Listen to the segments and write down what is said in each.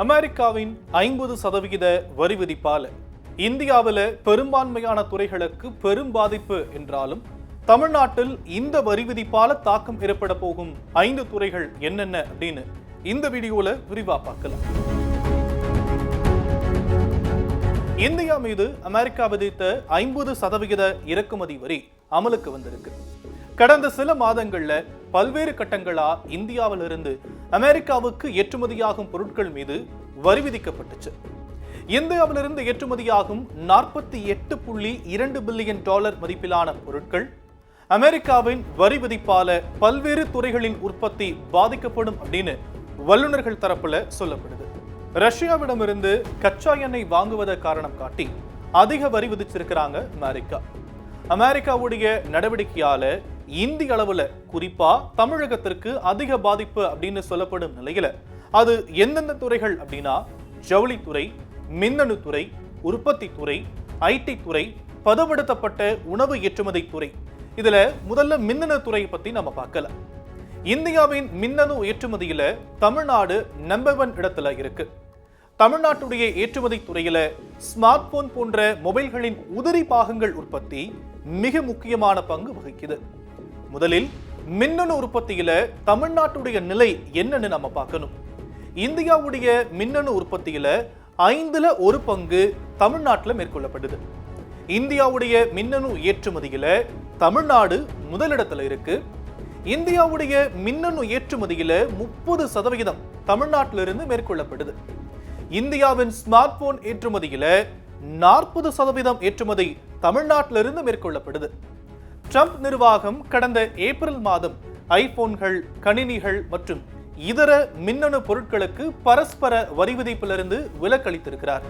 அமெரிக்காவின் 50% வரி விதிப்பால இந்தியாவில் பெரும்பான்மையான துறைகளுக்கு பெரும் பாதிப்பு என்றாலும் தமிழ்நாட்டில் இந்த வரி விதிப்பால தாக்கம் ஏற்பட போகும் 5 துறைகள் என்னென்ன அப்படின்னு இந்த வீடியோல விரிவா பார்க்கலாம். இந்தியா மீது அமெரிக்கா விதித்த 50% இறக்குமதி வரி அமலுக்கு வந்திருக்கு. கடந்த சில மாதங்கள்ல பல்வேறு கட்டங்களா இந்தியாவிலிருந்து அமெரிக்காவுக்கு ஏற்றுமதியாகும் பொருட்கள் மீது வரி விதிக்கப்பட்டுச்சு. இந்தியாவிலிருந்து ஏற்றுமதியாகும் 48.2 பில்லியன் டாலர் மதிப்பிலான பொருட்கள் அமெரிக்காவின் வரி விதிப்பால பல்வேறு துறைகளின் உற்பத்தி பாதிக்கப்படும் அப்படின்னு வல்லுநர்கள் தரப்புல சொல்லப்படுது. ரஷ்யாவிடமிருந்து கச்சா எண்ணெய் வாங்குவதை காரணம் காட்டி அதிக வரி விதிச்சிருக்கிறாங்க அமெரிக்காவுடைய நடவடிக்கையால இந்திய அளவுல குறிப்பா தமிழகத்திற்கு அதிக பாதிப்பு அப்படின்னு சொல்லப்படும் நிலையில அது எந்தெந்த துறைகள் அப்படின்னா ஜவுளித்துறை, மின்னணு துறை, உற்பத்தி துறை, ஐடி துறை, பதப்படுத்தப்பட்ட உணவு ஏற்றுமதி துறை. இதுல முதல்ல மின்னணு துறை பத்தி நம்ம பார்க்கலாம். இந்தியாவின் மின்னணு ஏற்றுமதியில தமிழ்நாடு நம்பர் 1 இடத்துல இருக்கு. தமிழ்நாட்டுடைய ஏற்றுமதி துறையில ஸ்மார்ட் போன் போன்ற மொபைல்களின் உதிரி பாகங்கள் உற்பத்தி மிக முக்கியமான பங்கு வகிக்குது. முதலில் மின்னணு உற்பத்தியில தமிழ்நாட்டுடைய நிலை என்னன்னு நம்ம பார்க்கணும். இந்தியாவுடைய மின்னணு உற்பத்தியில 5ல் 1 பங்கு தமிழ்நாட்டில் மேற்கொள்ளப்படுது. இந்தியாவுடைய மின்னணு ஏற்றுமதியில தமிழ்நாடு முதலிடத்துல இருக்கு. இந்தியாவுடைய மின்னணு ஏற்றுமதியில 30% தமிழ்நாட்டிலிருந்து மேற்கொள்ளப்படுது. இந்தியாவின் ஸ்மார்ட் போன் ஏற்றுமதியில 40% ஏற்றுமதி தமிழ்நாட்டிலிருந்து மேற்கொள்ளப்படுது. ட்ரம்ப் நிர்வாகம் கடந்த ஏப்ரல் மாதம் ஐபோன்கள், கணினிகள் மற்றும் இதர மின்னணு பொருட்களுக்கு பரஸ்பர வரி விதிப்பிலிருந்து விலக்களித்திருக்கிறார்.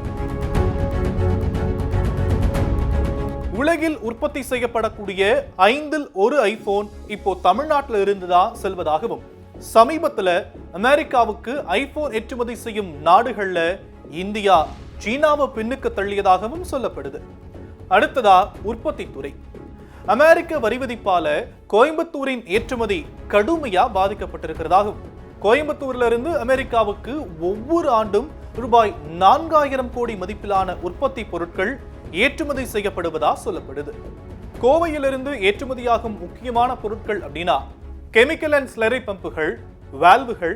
உலகில் உற்பத்தி செய்யப்படக்கூடிய 5ல் 1 ஐபோன் இப்போ தமிழ்நாட்டில் இருந்துதான் செல்வதாகவும் சமீபத்தில் அமெரிக்காவுக்கு ஐபோன் ஏற்றுமதி செய்யும் நாடுகள்ல இந்தியா சீனாவை பின்னுக்கு தள்ளியதாகவும் சொல்லப்படுது. அடுத்ததா உற்பத்தி துறை. அமெரிக்க வரி விதிப்பால கோயம்புத்தூரின் ஏற்றுமதி கடுமையா பாதிக்கப்பட்டிருக்கிறதாகவும் கோயம்புத்தூர்ல இருந்து அமெரிக்காவுக்கு ஒவ்வொரு ஆண்டும் ரூபாய் 4000 கோடி மதிப்பிலான உற்பத்தி பொருட்கள் ஏற்றுமதி செய்யப்படுவதா சொல்லப்படுது. கோவையிலிருந்து ஏற்றுமதியாகும் முக்கியமான பொருட்கள் அப்படின்னா கெமிக்கல் அண்ட் ஸ்லரி பம்புகள், வால்வுகள்,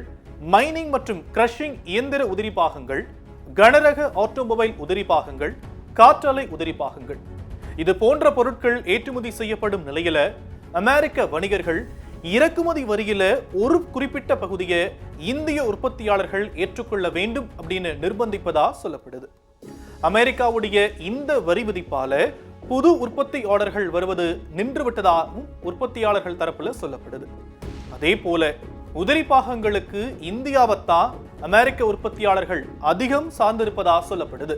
மைனிங் மற்றும் கிரஷிங் இயந்திர உதிரி பாகங்கள், கனரக ஆட்டோமொபைல் உதிரி பாகங்கள், காற்றாலை உதிரி பாகங்கள், இது போன்ற பொருட்கள் ஏற்றுமதி செய்யப்படும் நிலையில அமெரிக்க வணிகர்கள் இறக்குமதி வரியில ஒரு குறிப்பிட்ட பகுதியை இந்திய உற்பத்தியாளர்கள் ஏற்றுக்கொள்ள வேண்டும் அப்படின்னு நிர்பந்திப்பதா சொல்லப்படுது. அமெரிக்காவுடைய இந்த வரி விதிப்பால புது உற்பத்தி ஆர்டர்கள் வருவது நின்றுவிட்டதாகவும் உற்பத்தியாளர்கள் தரப்புல சொல்லப்படுது. அதே போல உதிரி பாகங்களுக்கு இந்தியாவைத்தான் அமெரிக்க உற்பத்தியாளர்கள் அதிகம் சார்ந்திருப்பதா சொல்லப்படுது.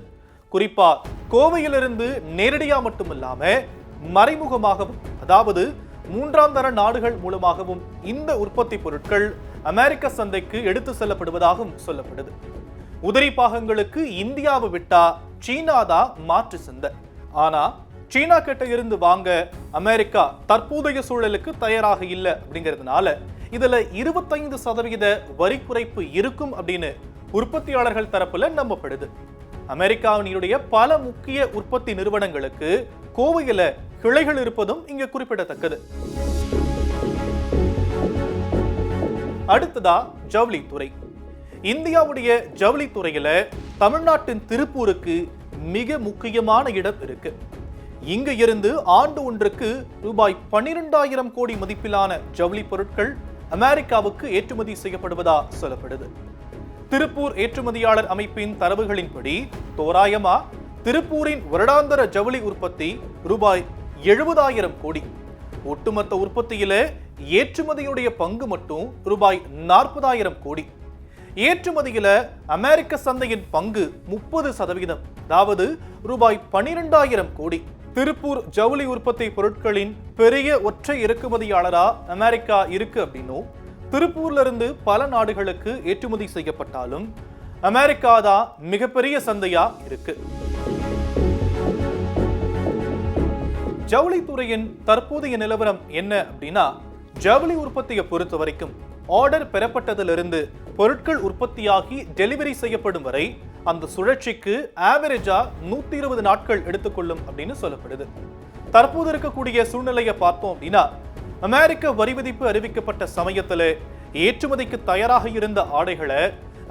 குறிப்பா கோவையிலிருந்து நேரடியா மட்டுமில்லாம மறைமுகமாகவும், அதாவது 3ஆம் தர நாடுகள் மூலமாகவும் இந்த உற்பத்தி பொருட்கள் அமெரிக்க சந்தைக்கு எடுத்து செல்லப்படுவதாகவும் சொல்லப்படுது. உதிரி பாகங்களுக்கு இந்தியாவை விட்டா சீனா தான் மாற்று சந்தை. ஆனா சீனா கிட்ட இருந்து வாங்க அமெரிக்கா தற்போதைய சூழலுக்கு தயாராக இல்லை அப்படிங்கிறதுனால இதுல 25% வரி குறைப்பு இருக்கும் அப்படின்னு உற்பத்தியாளர்கள் தரப்புல நம்பப்படுது. அமெரிக்காவினுடைய பல முக்கிய உற்பத்தி நிறுவனங்களுக்கு கோவையில கிளைகள் இருப்பதும் இங்க குறிப்பிடத்தக்கது. அடுத்ததா ஜவுளித்துறை. இந்தியாவுடைய ஜவுளித்துறையில தமிழ்நாட்டின் திருப்பூருக்கு மிக முக்கியமான இடம் இருக்கு. இங்க இருந்து ஆண்டு ஒன்றுக்கு ரூபாய் 12,000 கோடி மதிப்பிலான ஜவுளி பொருட்கள் அமெரிக்காவுக்கு ஏற்றுமதி செய்யப்படுவதா சொல்லப்படுது. திருப்பூர் ஏற்றுமதியாளர் அமைப்பின் தரவுகளின்படி தோராயமா திருப்பூரின் வருடாந்திர ஜவுளி உற்பத்தி ரூபாய் 70,000 கோடி. ஒட்டுமொத்த உற்பத்தியில ஏற்றுமதியுடைய பங்கு மட்டும் ரூபாய் 40,000 கோடி. ஏற்றுமதியில அமெரிக்க சந்தையின் பங்கு 30%, அதாவது ரூபாய் 12,000 கோடி. திருப்பூர் ஜவுளி உற்பத்தி பொருட்களின் பெரிய ஒற்றை இறக்குமதியாளரா அமெரிக்கா இருக்கு அப்படின்னும் திருப்பூர்ல இருந்து பல நாடுகளுக்கு ஏற்றுமதி செய்யப்பட்டாலும் அமெரிக்கா தான் மிகப்பெரிய சந்தையா இருக்கு. ஜவுளித்துறையின் தற்போதைய நிலவரம் என்ன அப்படின்னா, ஜவுளி உற்பத்தியை பொறுத்த வரைக்கும் ஆர்டர் பெறப்பட்டதிலிருந்து பொருட்கள் உற்பத்தியாகி டெலிவரி செய்யப்படும் வரை அந்த சுழற்சிக்கு ஆவரேஜா 120 நாட்கள் எடுத்துக்கொள்ளும் அப்படின்னு சொல்லப்படுது. தற்போது இருக்கக்கூடிய சூழ்நிலையை பார்த்தோம் அப்படின்னா, அமெரிக்க வரி விதிப்பு அறிவிக்கப்பட்ட சமயத்துல ஏற்றுமதிக்கு தயாராக இருந்த ஆடைகளை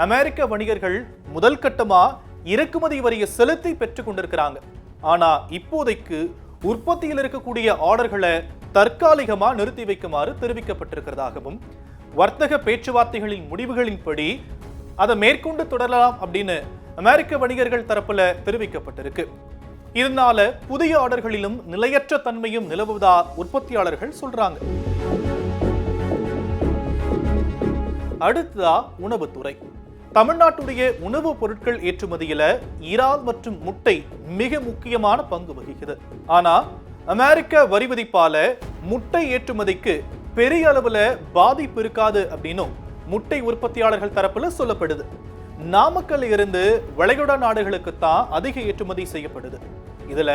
அமெரிக்க வணிகர்கள் முதல் கட்டமா இறக்குமதி வரியை செலுத்தி பெற்றுக் கொண்டிருக்கிறாங்க. ஆனா இப்போதைக்கு உற்பத்தியில் இருக்கக்கூடிய ஆர்டர்களை தற்காலிகமா நிறுத்தி வைக்குமாறு தெரிவிக்கப்பட்டிருக்கிறதாகவும், வர்த்தக பேச்சுவார்த்தைகளின் முடிவுகளின்படி அதை மேற்கொண்டு தொடரலாம் அப்படின்னு அமெரிக்க வணிகர்கள் தரப்புல தெரிவிக்கப்பட்டிருக்கு. இதனால புதிய ஆர்டர்களிலும் நிலையற்ற தன்மையும் நிலவுவதா உற்பத்தியாளர்கள் சொல்றாங்க. அடுத்ததா உணவுத்துறை. தமிழ்நாட்டுடைய உணவுப் பொருட்கள் ஏற்றுமதியில இறால் மற்றும் முட்டை மிக முக்கியமான பங்கு வகிக்குது. ஆனா அமெரிக்க வரி விதிப்பால முட்டை ஏற்றுமதிக்கு பெரிய அளவுல பாதிப்பு இருக்காது அப்படின்னும் முட்டை உற்பத்தியாளர்கள் தரப்புல சொல்லப்படுது. நாமக்கல்ல இருந்து வளைகுடா நாடுகளுக்கு தான் அதிக ஏற்றுமதி செய்யப்படுது. இதுல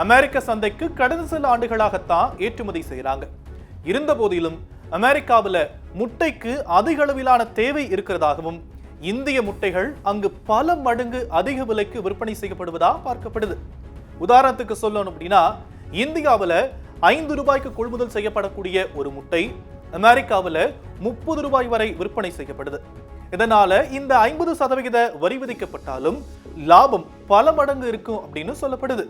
அமெரிக்க சந்தைக்கு கடந்த சில ஆண்டுகளாகத்தான் ஏற்றுமதி செய்யறாங்க. இருந்த போதிலும் அமெரிக்காவில் முட்டைக்கு அதிக அளவிலான தேவை இருக்கிறதாகவும், இந்திய முட்டைகள் அங்கு பல மடங்கு அதிக விலைக்கு விற்பனை செய்யப்படுவதா பார்க்கப்படுது. உதாரணத்துக்கு சொல்லணும் அப்படின்னா, இந்தியாவில் 5 ரூபாய்க்கு கொள்முதல் செய்யப்படக்கூடிய ஒரு முட்டை அமெரிக்காவில் 30 ரூபாய் வரை விற்பனை செய்யப்படுது. இதனால இந்த 50% வரி விதிக்கப்பட்டாலும் லாபம் பல மடங்கு இருக்கும் அப்படின்னு சொல்லப்படுது.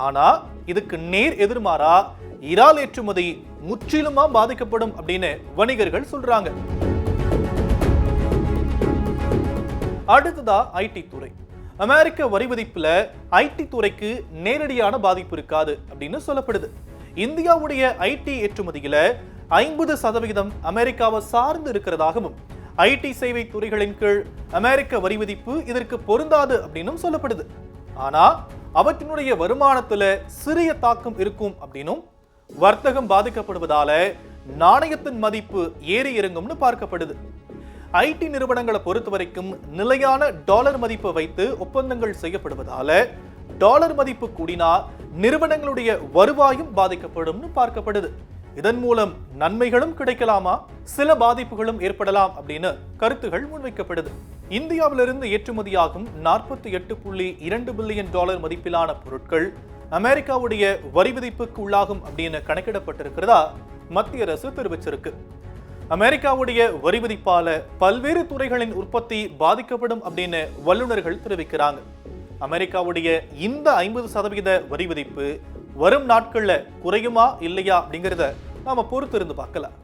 ஆனா இதுக்கு நேர் எதிர்மாறா இறால் ஏற்றுமதி முற்றிலுமா பாதிக்கப்படும் அப்படின்னு வணிகர்கள் சொல்றாங்க. அடுத்ததா ஐடி துறை. அமெரிக்க வரி விதிப்புல ஐடி துறைக்கு நேரடியான பாதிப்பு இருக்காது அப்படின்னு சொல்லப்படுது. இந்தியாவுடைய ஐடி ஏற்றுமதியில 50% அமெரிக்காவை சார்ந்து இருக்கிறதாகவும், ஐடி சேவை துறைகளின் கீழ் அமெரிக்க வரி விதிப்பு இதற்கு பொருந்தாது அப்படின்னு சொல்லப்படுது. ஆனா அவற்றினுடைய வருமானத்துல சிறிய தாக்கம் இருக்கும் அப்படின்னும், வர்த்தகம் பாதிக்கப்படுவதால நாணயத்தின் மதிப்பு ஏறி இறங்கும்னு பார்க்கப்படுது. ஐடி நிறுவனங்களை பொறுத்த வரைக்கும் நிலையான டாலர் மதிப்பை வைத்து ஒப்பந்தங்கள் செய்யப்படுவதால டாலர் மதிப்பு கூடினா நிறுவனங்களுடைய வருவாயும் பாதிக்கப்படும் பார்க்கப்படுது. இதன் மூலம் நன்மைகளும் கிடைக்கலாமா, சில பாதிப்புகளும் ஏற்படலாம் அப்படின்னு கருத்துகள் முன்வைக்கப்படுது. இந்தியாவிலிருந்து ஏற்றுமதியாகும் 48.2 பில்லியன் டாலர் மதிப்பிலான பொருட்கள் அமெரிக்காவுடைய வரி விதிப்புக்கு உள்ளாகும் அப்படின்னு கணக்கிடப்பட்டிருக்கிறதா மத்திய அரசு தெரிவிச்சிருக்கு. அமெரிக்காவுடைய வரி விதிப்பால பல்வேறு துறைகளின் உற்பத்தி பாதிக்கப்படும் அப்படின்னு வல்லுநர்கள் தெரிவிக்கிறாங்க. அமெரிக்காவுடைய இந்த 50% வரி விதிப்பு வரும் நாட்கள்ல குறையுமா இல்லையா அப்படிங்கிறத நாம பொறுத்திருந்து பார்க்கலாம்.